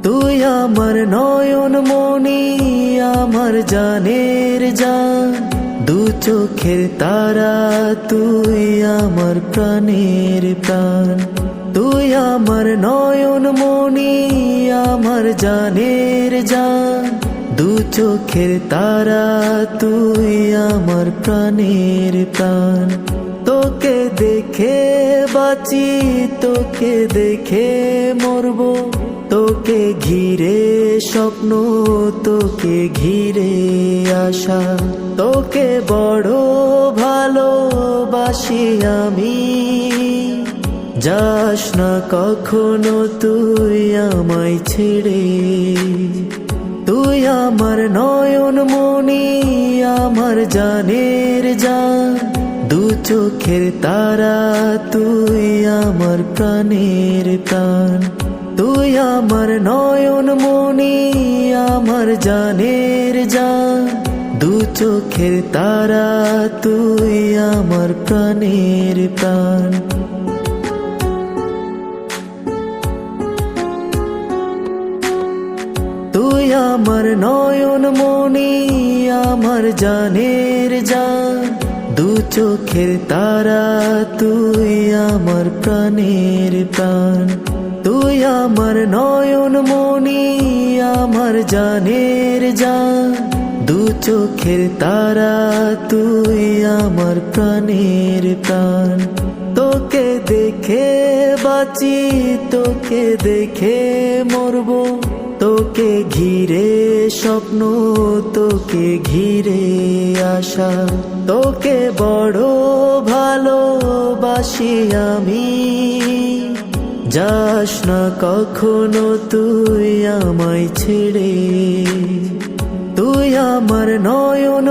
তুই আমার নয়ন মনি, আমার জানের জান, দু চোখের তারা, তুই আমার প্রাণের প্রাণ। তুই আমার নয়ন মনি, আমার জানের জান, দু চোখের তারা, তুই আমার প্রাণের প্রাণ। তোকে দেখে বাঁচি, তোকে দেখে মরবো, তোকে ঘিরে স্বপ্ন, তোকে ঘিরে আশা। তোকে বড় ভালোবাসি আমি, যাস না কখনো তুই আমায় ছেড়ে। তুই আমার নয়ন মনি, আমার জানের জান, দু চোখের তারা, তুই আমার প্রাণের প্রাণ। তুই আমার নয়ন মনি, আমার জানের জান, দু চোখের তারা, তুই আমার প্রাণের প্রাণ। তুই আমার নয়ন মনি, আমার জানের জান, দু চোখের তারা, তুই আমার প্রাণের প্রাণ। তুই আমার নয়ন মনি, আমার জানের জান, দু চোখের তারা, তুই আমার প্রাণের প্রাণ। তোকে দেখে বাঁচি, তোকে দেখে মরবো, তোকে ঘিরে স্বপ্ন, তোকে ঘিরে আশা। তোকে বড় ভালোবাসি আমি, যাস না কখনো তুই আমায় ছেড়ে। তুই আমার নয়ন